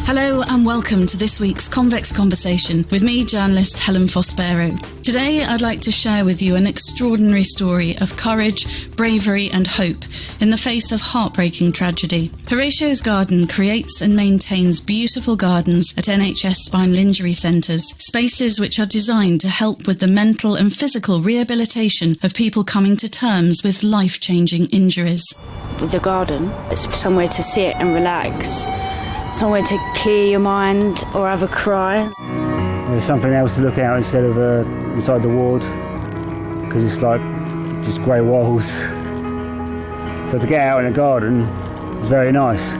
Hello and welcome to this week's Convex Conversation with me, journalist Helen Fospero. Today I'd like to share with you an extraordinary story of courage, bravery and hope in the face of heartbreaking tragedy. Horatios Garden creates and maintains beautiful gardens at NHS spinal injury centres, spaces which are designed to help with the mental and physical rehabilitation of people coming to terms with life-changing injuries. With the garden, it's somewhere to sit and relax. Somewhere to clear your mind or have a cry. There's something else to look out instead of inside the ward, because it's like just grey walls. So to get out in a garden is very nice.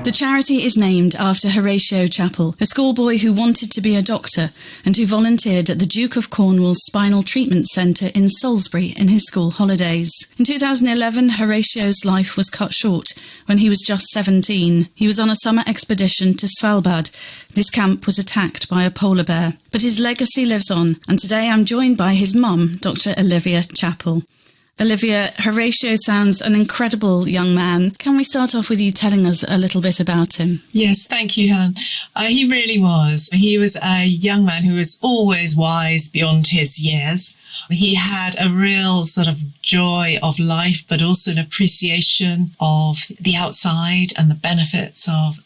The charity is named after Horatio Chapple, a schoolboy who wanted to be a doctor and who volunteered at the Duke of Cornwall's Spinal Treatment Centre in Salisbury in his school holidays. In 2011, Horatio's life was cut short when he was just 17. He was on a summer expedition to Svalbard. His camp was attacked by a polar bear. But his legacy lives on, and today I'm joined by his mum, Dr. Olivia Chapple. Olivia, Horatio sounds an incredible young man. Can we start off with you telling us a little bit about him? Yes, thank you, Helen. He really was. He was a young man who was always wise beyond his years. He had a real sort of joy of life, but also an appreciation of the outside and the benefits of,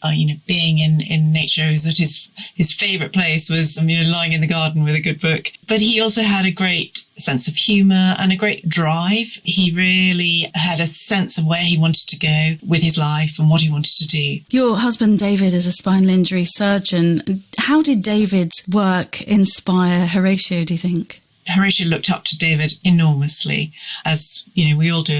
being in nature. He was at his favourite place was, lying in the garden with a good book. But he also had a great sense of humour and a great drive. He really had a sense of where he wanted to go with his life and what he wanted to do. Your husband, David, is a spinal injury surgeon. How did David's work inspire Horatio, do you think? Horatio looked up to David enormously, as we all do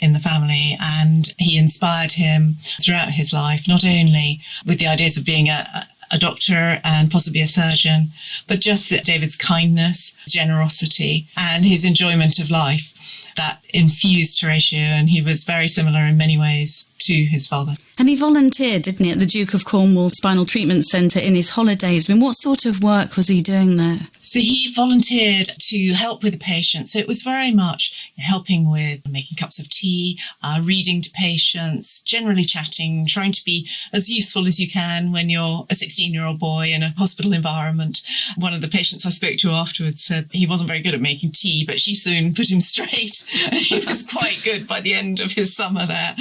in the family, and he inspired him throughout his life, not only with the ideas of being a doctor and possibly a surgeon, but just David's kindness, generosity, and his enjoyment of life that infused Horatio, and he was very similar in many ways to his father. And he volunteered, didn't he, at the Duke of Cornwall Spinal Treatment Centre in his holidays. What sort of work was he doing there? So he volunteered to help with the patients. So it was very much helping with making cups of tea, reading to patients, generally chatting, trying to be as useful as you can when you're a 16-year-old boy in a hospital environment. One of the patients I spoke to afterwards said he wasn't very good at making tea, but she soon put him straight. He was quite good by the end of his summer there.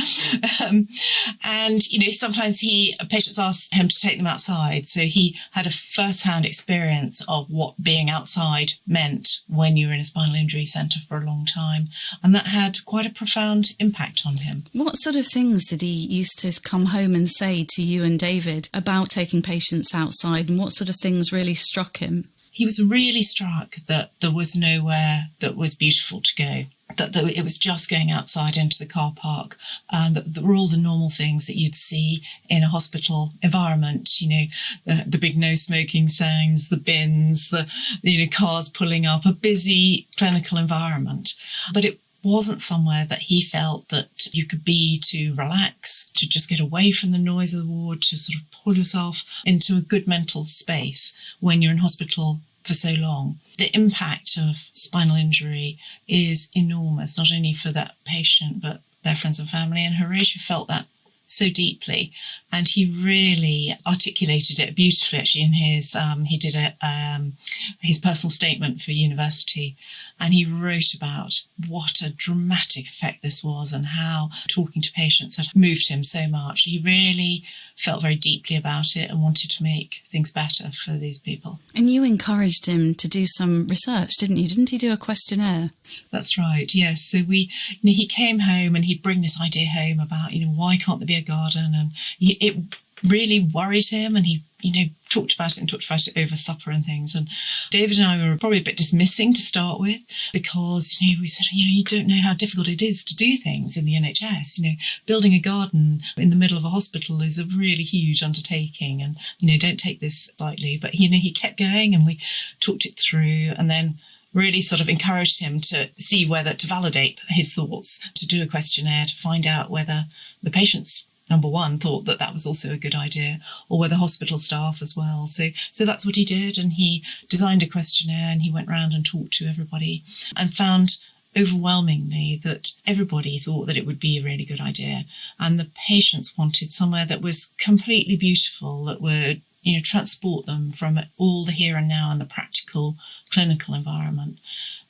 And sometimes patients asked him to take them outside. So he had a first-hand experience of what being outside meant when you were in a spinal injury centre for a long time. And that had quite a profound impact on him. What sort of things did he used to come home and say to you and David about taking patients outside, and what sort of things really struck him? He was really struck that there was nowhere that was beautiful to go. That it was just going outside into the car park, that there were all the normal things that you'd see in a hospital environment, the big no smoking signs, the bins, the cars pulling up, a busy clinical environment. But it wasn't somewhere that he felt that you could be to relax, to just get away from the noise of the ward, to sort of pull yourself into a good mental space when you're in hospital for so long. The impact of spinal injury is enormous, not only for that patient, but their friends and family. And Horatio felt that so deeply, and he really articulated it beautifully. Actually, in he did his personal statement for university, and he wrote about what a dramatic effect this was and how talking to patients had moved him so much. He really felt very deeply about it and wanted to make things better for these people. And you encouraged him to do some research, didn't you? Didn't he do a questionnaire? That's right, yes. So he came home and he'd bring this idea home about, why can't there be a garden? And it really worried him, and he, talked about it over supper and things. And David and I were probably a bit dismissing to start with, because, we said, you don't know how difficult it is to do things in the NHS. Building a garden in the middle of a hospital is a really huge undertaking, and, don't take this lightly. But, he kept going, and we talked it through, and then really sort of encouraged him to see whether to validate his thoughts, to do a questionnaire to find out whether the patients, number one, thought that was also a good idea, or whether hospital staff as well. So that's what he did, and he designed a questionnaire, and he went round and talked to everybody and found overwhelmingly that everybody thought that it would be a really good idea, and the patients wanted somewhere that was completely beautiful, that would transport them from all the here and now and the practical clinical environment,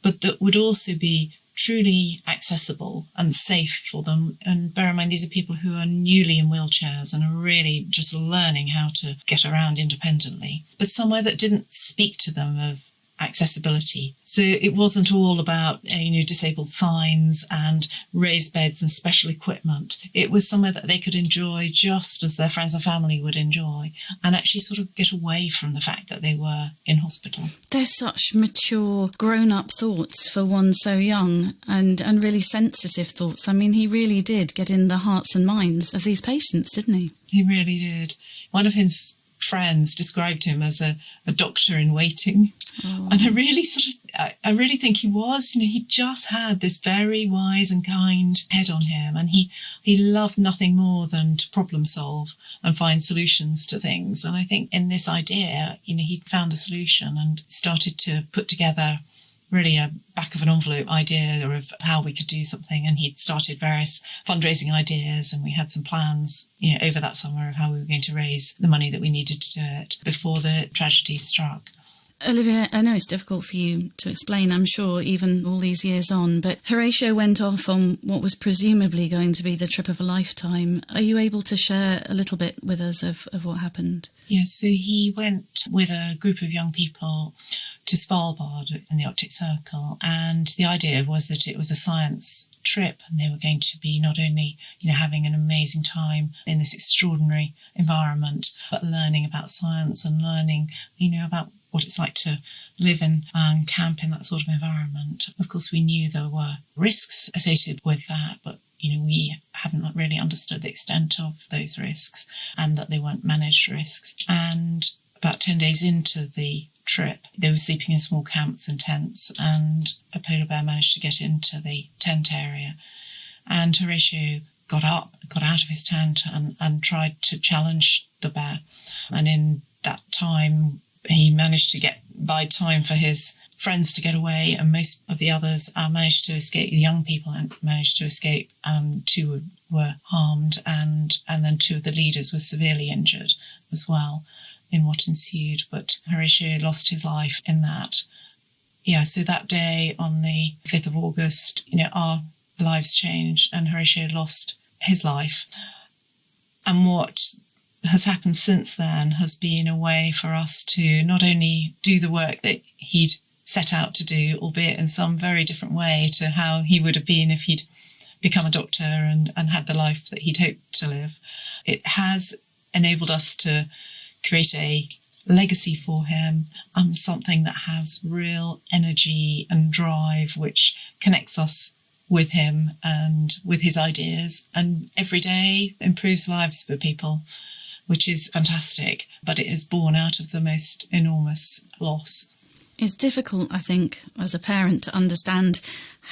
but that would also be truly accessible and safe for them. And bear in mind, these are people who are newly in wheelchairs and are really just learning how to get around independently, but somewhere that didn't speak to them of accessibility. So it wasn't all about disabled signs and raised beds and special equipment. It was somewhere that they could enjoy just as their friends and family would enjoy, and actually sort of get away from the fact that they were in hospital. They're such mature, grown-up thoughts for one so young, and really sensitive thoughts. I mean, he really did get in the hearts and minds of these patients, didn't he? He really did. One of his friends described him as a doctor in waiting. Oh. And I really think he was. He just had this very wise and kind head on him, and he loved nothing more than to problem solve and find solutions to things. And I think in this idea, he found a solution and started to put together really a back of an envelope idea of how we could do something. And he'd started various fundraising ideas, and we had some plans, over that summer of how we were going to raise the money that we needed to do it before the tragedy struck. Olivia, I know it's difficult for you to explain, I'm sure, even all these years on, but Horatio went off on what was presumably going to be the trip of a lifetime. Are you able to share a little bit with us of what happened? Yes, so he went with a group of young people to Svalbard in the Arctic Circle, and the idea was that it was a science trip, and they were going to be not only having an amazing time in this extraordinary environment, but learning about science and learning about what it's like to live in and camp in that sort of environment. Of course, we knew there were risks associated with that, but we hadn't really understood the extent of those risks and that they weren't managed risks. And about 10 days into the trip, they were sleeping in small camps and tents, and a polar bear managed to get into the tent area. And Horatio got out of his tent and tried to challenge the bear. And in that time, he managed to buy time for his friends to get away, and most of the others managed to escape. The young people managed to escape. 2 were harmed, and then 2 of the leaders were severely injured as well in what ensued. But Horatio lost his life in that. Yeah, so that day on the 5th of August, our lives changed and Horatio lost his life. And what has happened since then has been a way for us to not only do the work that he'd set out to do, albeit in some very different way to how he would have been if he'd become a doctor and had the life that he'd hoped to live. It has enabled us to create a legacy for him, something that has real energy and drive, which connects us with him and with his ideas, and every day improves lives for people, which is fantastic, but it is born out of the most enormous loss. It's difficult, I think, as a parent to understand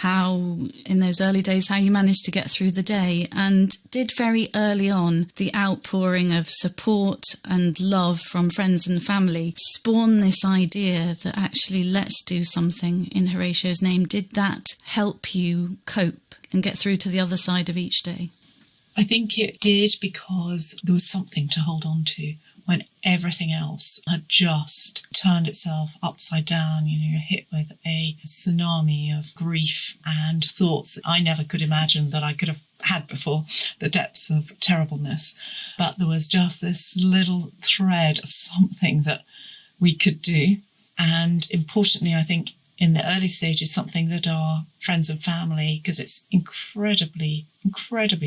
how, in those early days, how you managed to get through the day, and did very early on the outpouring of support and love from friends and family spawn this idea that actually let's do something in Horatio's name. Did that help you cope and get through to the other side of each day? I think it did, because there was something to hold on to when everything else had just turned itself upside down. You're hit with a tsunami of grief and thoughts that I never could imagine that I could have had before, the depths of terribleness. But there was just this little thread of something that we could do. And importantly, I think in the early stages, something that our friends and family, because it's incredibly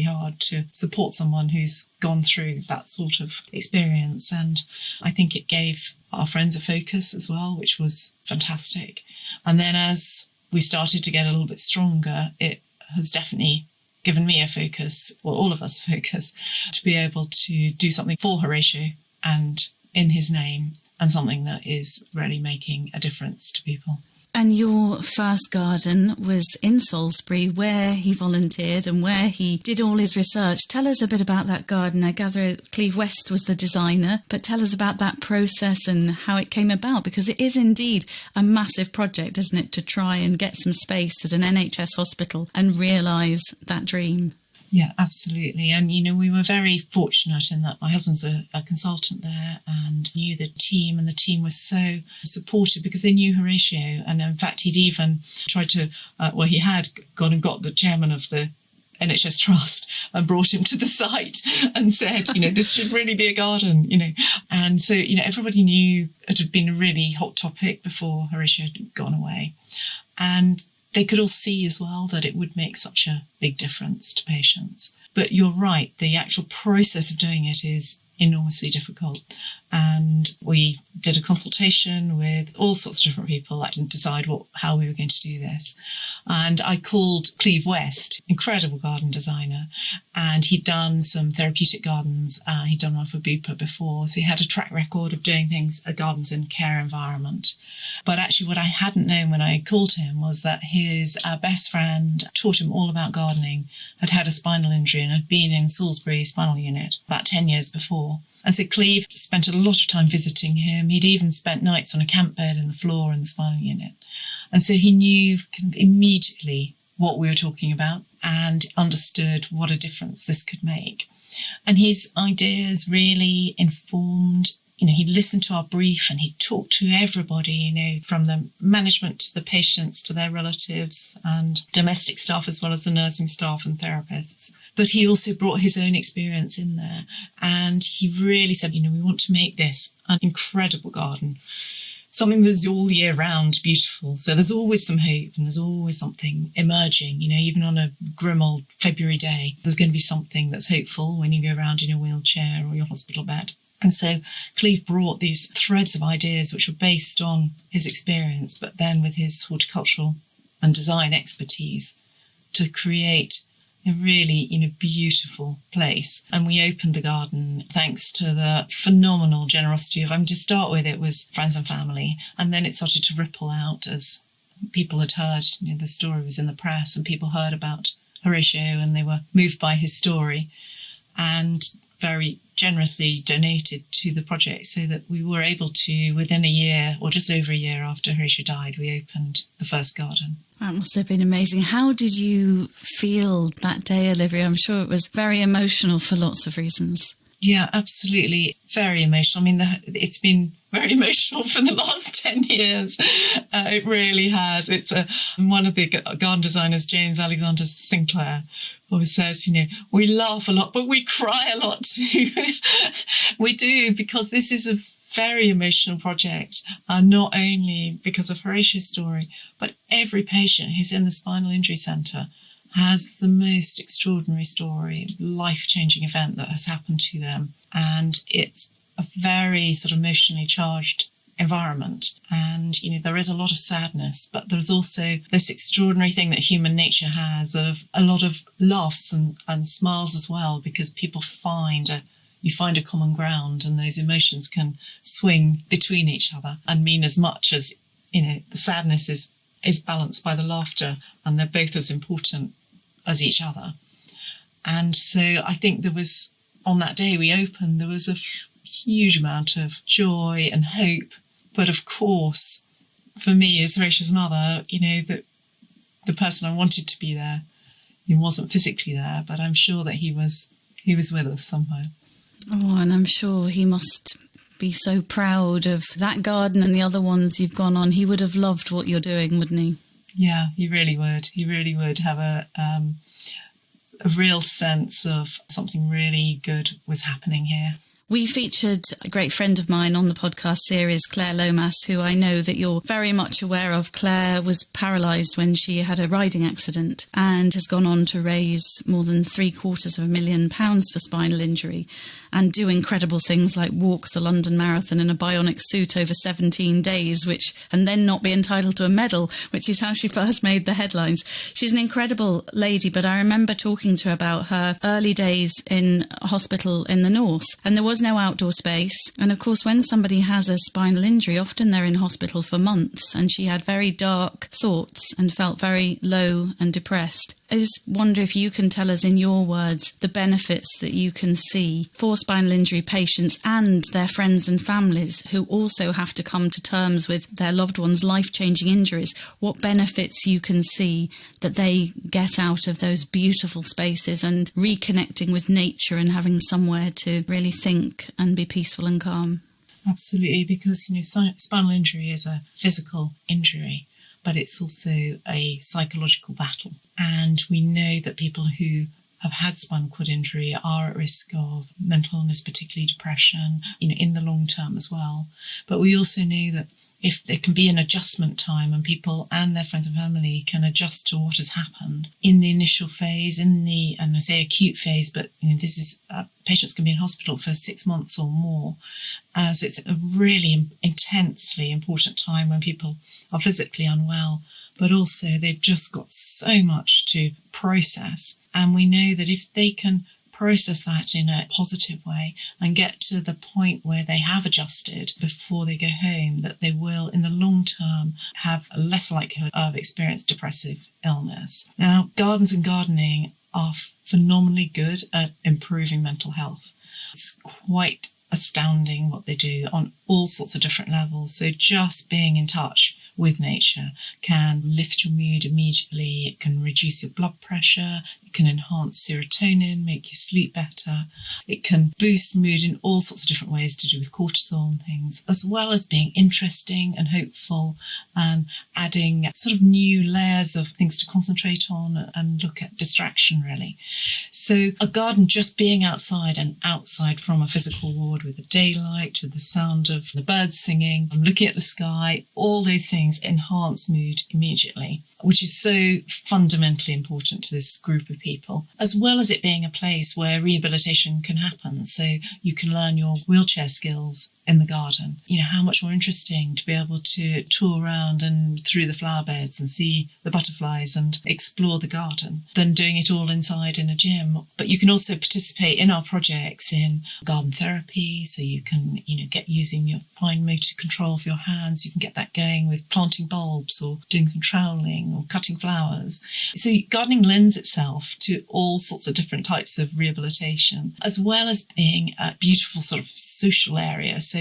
hard to support someone who's gone through that sort of experience. And I think it gave our friends a focus as well, which was fantastic. And then as we started to get a little bit stronger, it has definitely given me a focus, well, all of us a focus, to be able to do something for Horatio and in his name, and something that is really making a difference to people. And your first garden was in Salisbury, where he volunteered and where he did all his research. Tell us a bit about that garden. I gather Cleve West was the designer, but tell us about that process and how it came about, because it is indeed a massive project, isn't it, to try and get some space at an NHS hospital and realise that dream. Yeah, absolutely. And, we were very fortunate in that my husband's a consultant there and knew the team, and the team was so supportive because they knew Horatio. And in fact, he'd even tried to, he had gone and got the chairman of the NHS Trust and brought him to the site and said, this should really be a garden, And so, everybody knew it had been a really hot topic before Horatio had gone away. And they could all see as well that it would make such a big difference to patients. But you're right, the actual process of doing it is enormously difficult. And we did a consultation with all sorts of different people to decide how we were going to do this. And I called Cleve West, incredible garden designer, and he'd done some therapeutic gardens. He'd done one for Bupa before, so he had a track record of doing gardens in care environment. But actually what I hadn't known when I called him was that his best friend taught him all about gardening, had a spinal injury and had been in Salisbury spinal unit about 10 years before. And so Cleve spent a lot of time visiting him. He'd even spent nights on a camp bed in the floor in the spinal unit. And so he knew immediately what we were talking about and understood what a difference this could make. And his ideas really informed, he listened to our brief and he talked to everybody, from the management to the patients to their relatives and domestic staff as well as the nursing staff and therapists. But he also brought his own experience in there. And he really said, we want to make this an incredible garden, something that's all year round beautiful. So there's always some hope and there's always something emerging, even on a grim old February day, there's going to be something that's hopeful when you go around in your wheelchair or your hospital bed. And so Cleve brought these threads of ideas which were based on his experience, but then with his horticultural and design expertise to create a really, beautiful place. And we opened the garden thanks to the phenomenal generosity of, to start with, it was friends and family. And then it started to ripple out as people had heard, the story was in the press and people heard about Horatio and they were moved by his story and very generously donated to the project so that we were able to, within a year or just over a year after Horatio died, we opened the first garden. That must have been amazing. How did you feel that day, Olivia? I'm sure it was very emotional for lots of reasons. Yeah, absolutely. Very emotional. It's been very emotional for the last 10 years. It really has. It's one of the garden designers, James Alexander Sinclair, always says, we laugh a lot, but we cry a lot too. We do, because this is a very emotional project, not only because of Horatio's story, but every patient who's in the Spinal Injury Centre has the most extraordinary story, life-changing event that has happened to them. And it's a very sort of emotionally charged environment. And, there is a lot of sadness, but there's also this extraordinary thing that human nature has of a lot of laughs and smiles as well, because people you find a common ground and those emotions can swing between each other and mean as much as, the sadness is balanced by the laughter, and they're both as important as each other. And so I think on that day we opened, there was a huge amount of joy and hope. But of course, for me as Horatio's mother, that the person I wanted to be there, he wasn't physically there, but I'm sure that he was with us somehow. Oh, and I'm sure he must be so proud of that garden and the other ones you've gone on. He would have loved what you're doing, wouldn't he? Yeah, he really would. He really would have a real sense of something really good was happening here. We featured a great friend of mine on the podcast series, Claire Lomas, who I know that you're very much aware of. Claire was paralysed when she had a riding accident and has gone on to raise more than £750,000 for spinal injury and do incredible things like walk the London Marathon in a bionic suit over 17 days, and then not be entitled to a medal, which is how she first made the headlines. She's an incredible lady, but I remember talking to her about her early days in a hospital in the north, and there was no outdoor space. And of course, when somebody has a spinal injury, often they're in hospital for months, and she had very dark thoughts and felt very low and depressed. I just wonder if you can tell us in your words the benefits that you can see for spinal injury patients and their friends and families who also have to come to terms with their loved ones' life-changing injuries. What benefits you can see that they get out of those beautiful spaces and reconnecting with nature and having somewhere to really think and be peaceful and calm. Absolutely, because spinal injury is a physical injury, but it's also a psychological battle. And we know that people who have had spinal cord injury are at risk of mental illness, particularly depression, in the long term as well. But we also know that if there can be an adjustment time and people and their friends and family can adjust to what has happened in the initial phase, and I say acute phase, but this is patients can be in hospital for 6 months or more, as it's a really intensely important time when people are physically unwell, but also they've just got so much to process. And we know that if they can process that in a positive way and get to the point where they have adjusted before they go home, that they will in the long term have a less likelihood of experiencing depressive illness. Now, gardens and gardening are phenomenally good at improving mental health. It's quite astounding what they do on all sorts of different levels. So just being in touch with nature can lift your mood immediately. It can reduce your blood pressure. It can enhance serotonin, make you sleep better. It can boost mood in all sorts of different ways to do with cortisol and things, as well as being interesting and hopeful and adding sort of new layers of things to concentrate on and look at distraction, really. So a garden, just being outside and outside from a physical ward with the daylight, with the sound of the birds singing, and looking at the sky, all those things enhance mood immediately, which is so fundamentally important to this group of people, as well as it being a place where rehabilitation can happen. So you can learn your wheelchair skills in the garden. How much more interesting to be able to tour around and through the flower beds and see the butterflies and explore the garden than doing it all inside in a gym. But you can also participate in our projects in garden therapy, so you can get using your fine motor control of your hands. You can get that going with planting bulbs or doing some troweling or cutting flowers. So gardening lends itself to all sorts of different types of rehabilitation, as well as being a beautiful sort of social area. So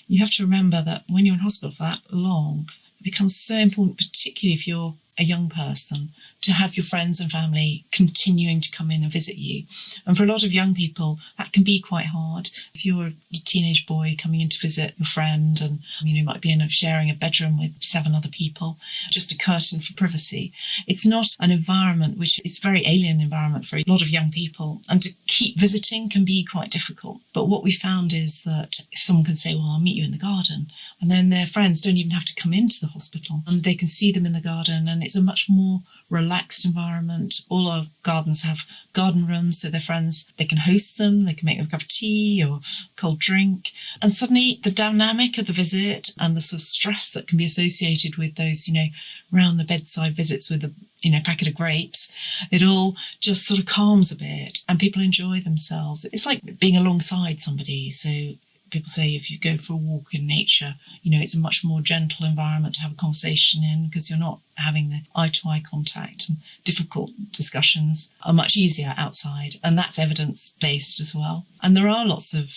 you have to remember that when you're in hospital for that long, it becomes so important, particularly if you're a young person, to have your friends and family continuing to come in and visit you. And for a lot of young people, that can be quite hard. If you're a teenage boy coming in to visit your friend and you might be sharing a bedroom with 7 other people, just a curtain for privacy. It's not an environment which is a very alien environment for a lot of young people. And to keep visiting can be quite difficult. But what we found is that if someone can say, well, I'll meet you in the garden, and then their friends don't even have to come into the hospital, and they can see them in the garden, and it's a much more relaxed environment. All our gardens have garden rooms, so their friends, they can host them, they can make them a cup of tea or cold drink. And suddenly the dynamic of the visit and the sort of stress that can be associated with those, round the bedside visits with a packet of grapes, it all just sort of calms a bit and people enjoy themselves. It's like being alongside somebody. So people say if you go for a walk in nature, it's a much more gentle environment to have a conversation in, because you're not having the eye-to-eye contact, and difficult discussions are much easier outside. And that's evidence-based as well. And there are lots of,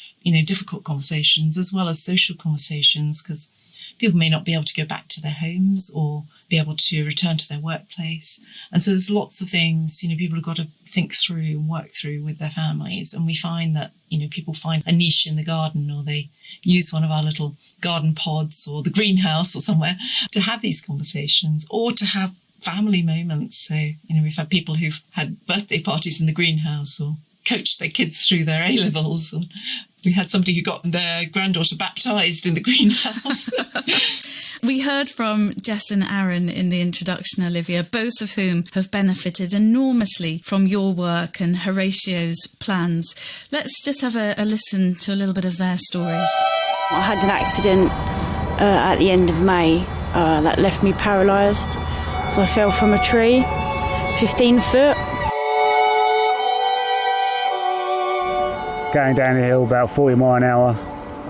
difficult conversations as well as social conversations, because people may not be able to go back to their homes or be able to return to their workplace. And so there's lots of things, people have got to think through and work through with their families. And we find that, people find a niche in the garden, or they use one of our little garden pods or the greenhouse or somewhere to have these conversations, or to have family moments. So, we've had people who've had birthday parties in the greenhouse or coached their kids through their A-levels. Or we had somebody who got their granddaughter baptised in the greenhouse. We heard from Jess and Aaron in the introduction, Olivia, both of whom have benefited enormously from your work and Horatio's plans. Let's just have a listen to a little bit of their stories. I had an accident at the end of May that left me paralysed. So I fell from a tree, 15 foot. Going down the hill about 40 miles an hour.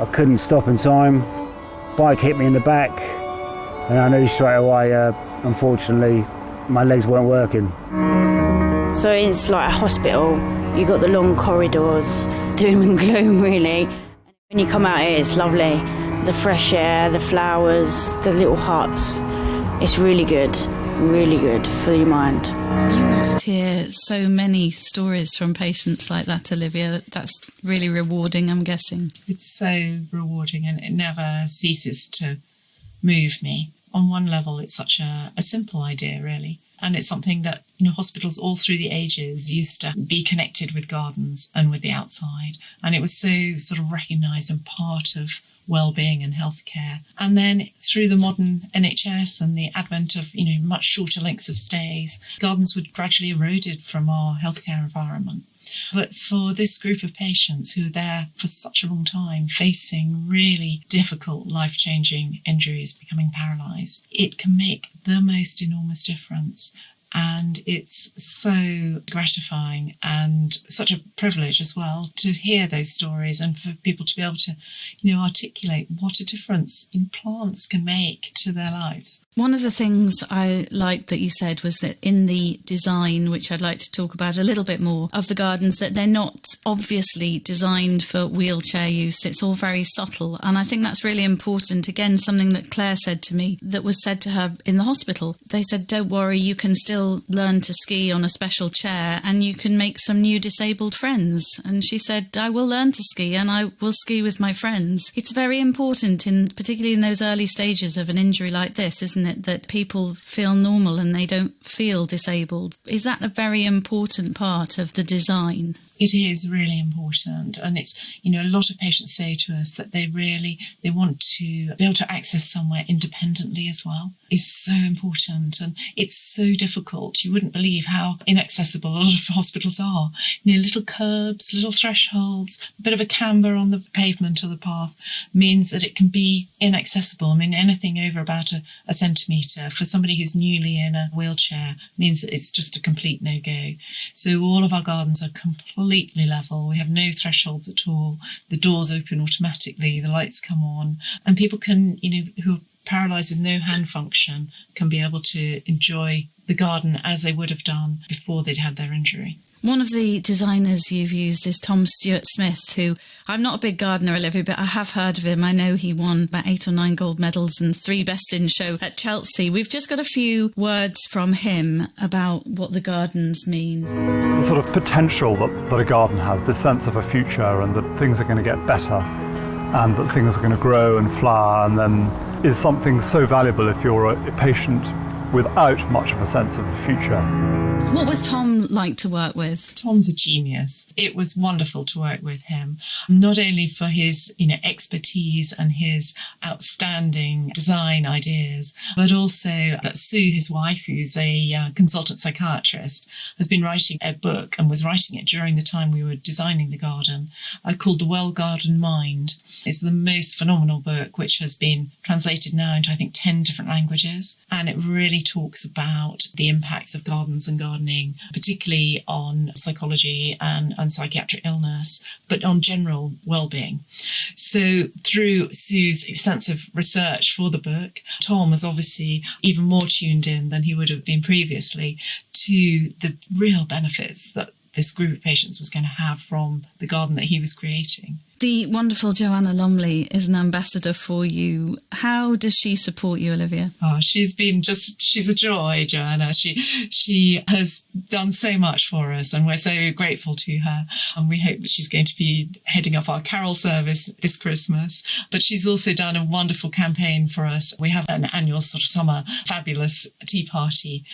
I couldn't stop in time. Bike hit me in the back, and I knew straight away, unfortunately, my legs weren't working. So it's like a hospital. You've got the long corridors, doom and gloom really. When you come out here, it's lovely. The fresh air, the flowers, the little huts. It's really good for your mind. You must hear so many stories from patients like that, Olivia. That's really rewarding, I'm guessing. It's so rewarding, and it never ceases to move me. On one level, it's such a simple idea, really. And it's something that, hospitals all through the ages used to be connected with gardens and with the outside. And it was so sort of recognised and part of well-being and healthcare. And then through the modern NHS and the advent of, much shorter lengths of stays, gardens were gradually eroded from our healthcare environment. But for this group of patients who are there for such a long time, facing really difficult, life-changing injuries, becoming paralysed, it can make the most enormous difference. And it's so gratifying and such a privilege as well to hear those stories and for people to be able to, articulate what a difference plants can make to their lives. One of the things I liked that you said was that in the design, which I'd like to talk about a little bit more, of the gardens, that they're not obviously designed for wheelchair use. It's all very subtle. And I think that's really important. Again, something that Claire said to me that was said to her in the hospital. They said, don't worry, you can still learn to ski on a special chair and you can make some new disabled friends. And she said, I will learn to ski and I will ski with my friends. It's very important, particularly in those early stages of an injury like this, isn't it, that people feel normal and they don't feel disabled. Is that a very important part of the design? It is really important, and it's, a lot of patients say to us that they want to be able to access somewhere independently as well. It's so important, and it's so difficult. You wouldn't believe how inaccessible a lot of hospitals are. Little curbs, little thresholds, a bit of a camber on the pavement or the path means that it can be inaccessible. Anything over about a centimetre for somebody who's newly in a wheelchair means that it's just a complete no-go. So all of our gardens are completely level. We have no thresholds at all. The doors open automatically, the lights come on, and people can, who are paralysed with no hand function can be able to enjoy the garden as they would have done before they'd had their injury. One of the designers you've used is Tom Stewart-Smith, who, I'm not a big gardener, Olivia, but I have heard of him. I know he won about 8 or 9 gold medals and 3 Best in Show at Chelsea. We've just got a few words from him about what the gardens mean. The sort of potential that a garden has, this sense of a future and that things are going to get better and that things are going to grow and flower, and then is something so valuable if you're a patient without much of a sense of the future. What was Tom like to work with? Tom's a genius. It was wonderful to work with him, not only for his, expertise and his outstanding design ideas, but also that Sue, his wife, who's a consultant psychiatrist, has been writing a book and was writing it during the time we were designing the garden, called The Well Garden Mind. It's the most phenomenal book, which has been translated now into, I think, 10 different languages. And it really talks about the impacts of gardens and gardening, particularly on psychology and psychiatric illness, but on general well-being. So through Sue's extensive research for the book, Tom was obviously even more tuned in than he would have been previously to the real benefits that this group of patients was going to have from the garden that he was creating. The wonderful Joanna Lumley is an ambassador for you. How does she support you, Olivia? Oh, she's a joy, Joanna. She has done so much for us and we're so grateful to her. And we hope that she's going to be heading up our carol service this Christmas. But she's also done a wonderful campaign for us. We have an annual sort of summer fabulous tea party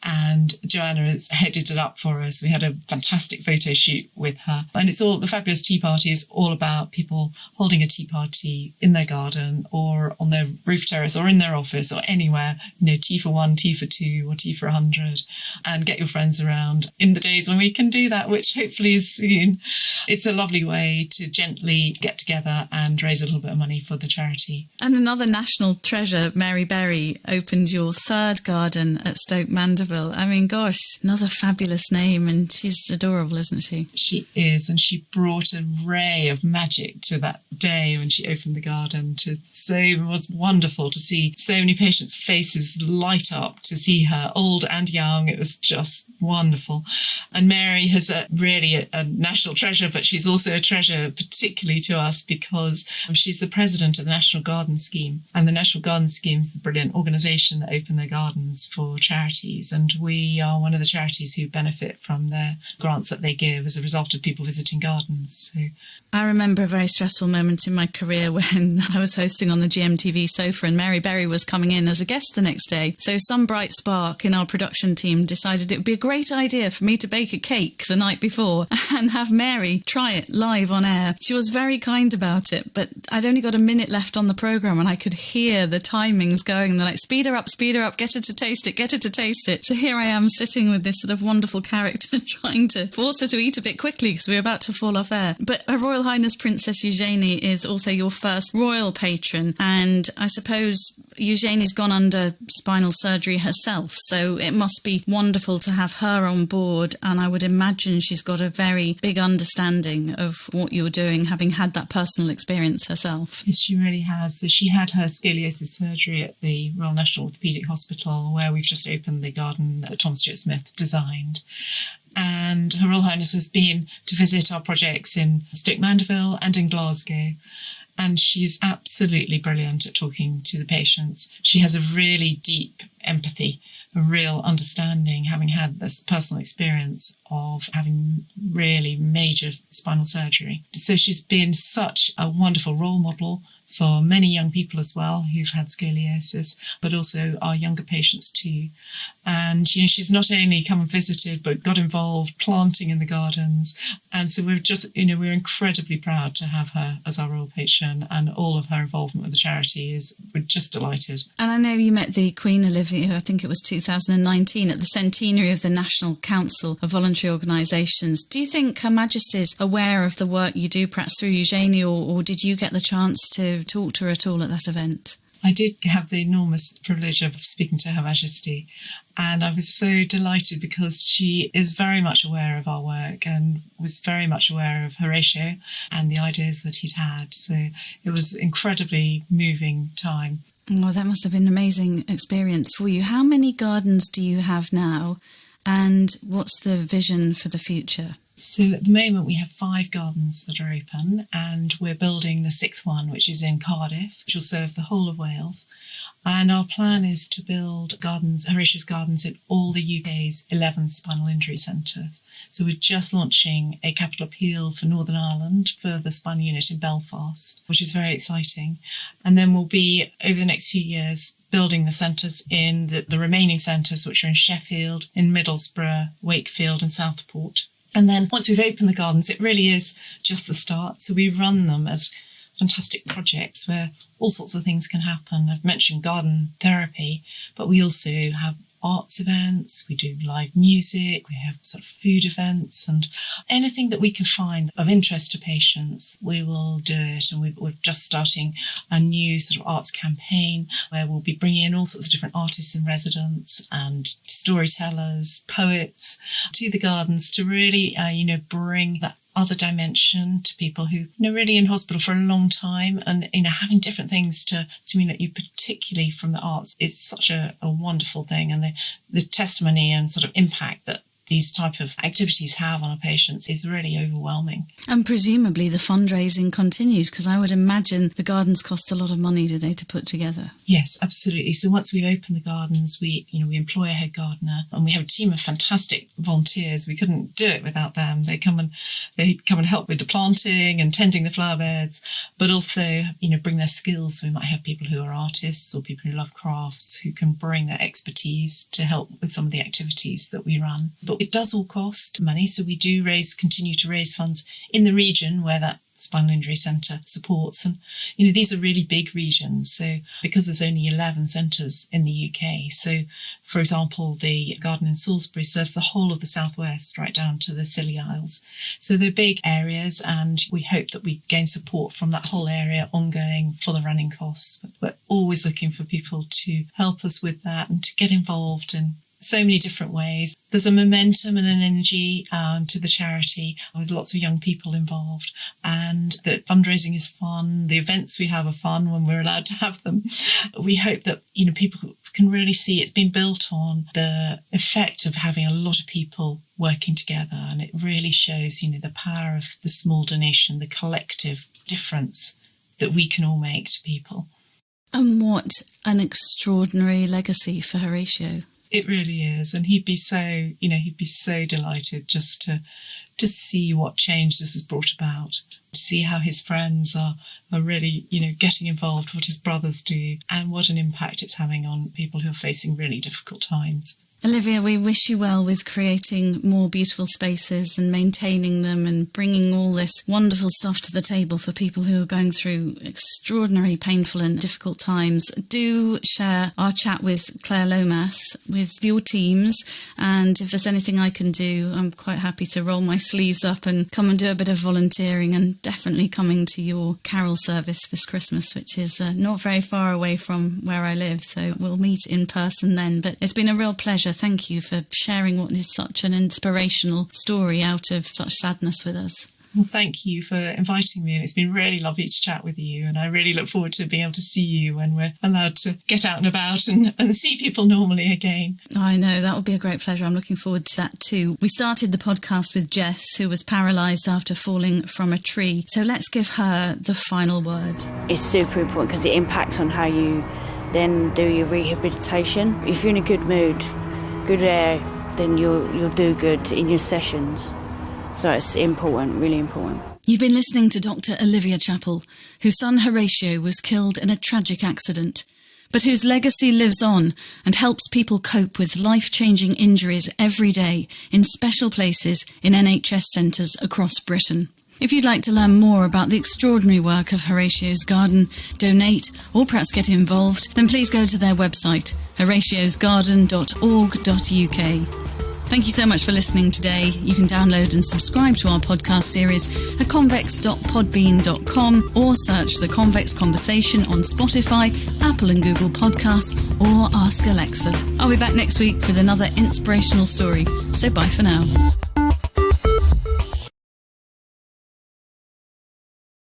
and Joanna has headed it up for us. We had a fantastic photo shoot with her. And the fabulous tea party is all about people holding a tea party in their garden or on their roof terrace or in their office or anywhere, tea for 1, tea for 2 or tea for 100, and get your friends around in the days when we can do that, which hopefully is soon. It's a lovely way to gently get together and raise a little bit of money for the charity. And another national treasure, Mary Berry, opened your 3rd garden at Stoke Mandeville. I mean, gosh, another fabulous name, and she's adorable, isn't she? She is, and she brought an array of magic magic to that day when she opened the garden. It was wonderful to see so many patients' faces light up to see her, old and young. It was just wonderful. And Mary has really a national treasure, but she's also a treasure particularly to us because she's the president of the National Garden Scheme. And the National Garden Scheme is the brilliant organisation that open their gardens for charities. And we are one of the charities who benefit from their grants that they give as a result of people visiting gardens. So I remember a very stressful moment in my career when I was hosting on the GMTV sofa and Mary Berry was coming in as a guest the next day. So some bright spark in our production team decided it would be a great idea for me to bake a cake the night before and have Mary try it live on air. She was very kind about it, but I'd only got a minute left on the programme and I could hear the timings going. They're like, speed her up, get her to taste it. So here I am sitting with this sort of wonderful character trying to force her to eat a bit quickly because we were about to fall off air. But Her Royal Highness Princess Eugenie is also your first royal patron, and I suppose Eugenie's gone under spinal surgery herself, so it must be wonderful to have her on board, and I would imagine she's got a very big understanding of what you're doing, having had that personal experience herself. Yes, she really has. So she had her scoliosis surgery at the Royal National Orthopaedic Hospital, where we've just opened the garden that Tom Stuart Smith designed. And Her Royal Highness has been to visit our projects in Stoke Mandeville and in Glasgow. And she's absolutely brilliant at talking to the patients. She has a really deep empathy, a real understanding, having had this personal experience of having really major spinal surgery. So she's been such a wonderful role model for many young people as well who've had scoliosis, but also our younger patients too. And she's not only come and visited, but got involved planting in the gardens. And so we're incredibly proud to have her as our royal patron, and all of her involvement with the charity we're just delighted. And I know you met the Queen, Olivia, I think it was 2019, at the centenary of the National Council of Voluntary Organisations. Do you think Her Majesty is aware of the work you do, perhaps through Eugenie, or did you get the chance to talk to her at all at that event? I did have the enormous privilege of speaking to Her Majesty, and I was so delighted because she is very much aware of our work and was very much aware of Horatio and the ideas that he'd had. So it was an incredibly moving time. Well, that must have been an amazing experience for you. How many gardens do you have now, and what's the vision for the future? So at the moment we have 5 gardens that are open, and we're building the 6th one, which is in Cardiff, which will serve the whole of Wales. And our plan is to build gardens, Horatios Gardens, in all the UK's 11 spinal injury centres. So we're just launching a capital appeal for Northern Ireland for the spinal unit in Belfast, which is very exciting. And then we'll be, over the next few years, building the centres in the remaining centres, which are in Sheffield, in Middlesbrough, Wakefield and Southport. And then once we've opened the gardens, it really is just the start. So we run them as fantastic projects where all sorts of things can happen. I've mentioned garden therapy, but we also have arts events, we do live music, we have sort of food events, and anything that we can find of interest to patients, we will do it. And we're just starting a new sort of arts campaign where we'll be bringing in all sorts of different artists in residence and storytellers, poets to the gardens to really, bring that other dimension to people who really in hospital for a long time, and having different things to mean at you, particularly from the arts. It's such a wonderful thing, and the testimony and sort of impact that these type of activities have on our patients is really overwhelming. And presumably the fundraising continues, because I would imagine the gardens cost a lot of money, do they, to put together? Yes, absolutely. So once we open the gardens, we employ a head gardener, and we have a team of fantastic volunteers. We couldn't do it without them. They come and help with the planting and tending the flower beds, but also, bring their skills. So we might have people who are artists or people who love crafts who can bring their expertise to help with some of the activities that we run. But it does all cost money, so we do continue to raise funds in the region where that spinal injury centre supports. And these are really big regions, so because there's only 11 centres in the UK, so for example the garden in Salisbury serves the whole of the southwest right down to the Scilly Isles. So they're big areas, and we hope that we gain support from that whole area ongoing for the running costs. But we're always looking for people to help us with that and to get involved and so many different ways. There's a momentum and an energy to the charity with lots of young people involved, and that fundraising is fun. The events we have are fun when we're allowed to have them. We hope that people can really see it's been built on the effect of having a lot of people working together, and it really shows the power of the small donation, the collective difference that we can all make to people. And what an extraordinary legacy for Horatio. It really is, and he'd be so delighted just to see what change this has brought about, to see how his friends are really, getting involved, what his brothers do, and what an impact it's having on people who are facing really difficult times. Olivia, we wish you well with creating more beautiful spaces and maintaining them and bringing all this wonderful stuff to the table for people who are going through extraordinarily painful and difficult times. Do share our chat with Claire Lomas with your teams, and if there's anything I can do, I'm quite happy to roll my sleeves up and come and do a bit of volunteering, and definitely coming to your carol service this Christmas, which is not very far away from where I live, so we'll meet in person then. But it's been a real pleasure. Thank you for sharing what is such an inspirational story out of such sadness with us. Well, thank you for inviting me, and it's been really lovely to chat with you, and I really look forward to being able to see you when we're allowed to get out and about and see people normally again. I know, that will be a great pleasure. I'm looking forward to that too. We started the podcast with Jess, who was paralysed after falling from a tree, so let's give her the final word. It's super important because it impacts on how you then do your rehabilitation. If you're in a good mood, good air, then you'll do good in your sessions. So it's important, really important. You've been listening to Dr. Olivia Chapple, whose son Horatio was killed in a tragic accident, but whose legacy lives on and helps people cope with life-changing injuries every day in special places in NHS centres across Britain. If you'd like to learn more about the extraordinary work of Horatios Garden, donate, or perhaps get involved, then please go to their website, horatiosgarden.org.uk. Thank you so much for listening today. You can download and subscribe to our podcast series at convex.podbean.com, or search The Convex Conversation on Spotify, Apple and Google Podcasts, or Ask Alexa. I'll be back next week with another inspirational story. So bye for now.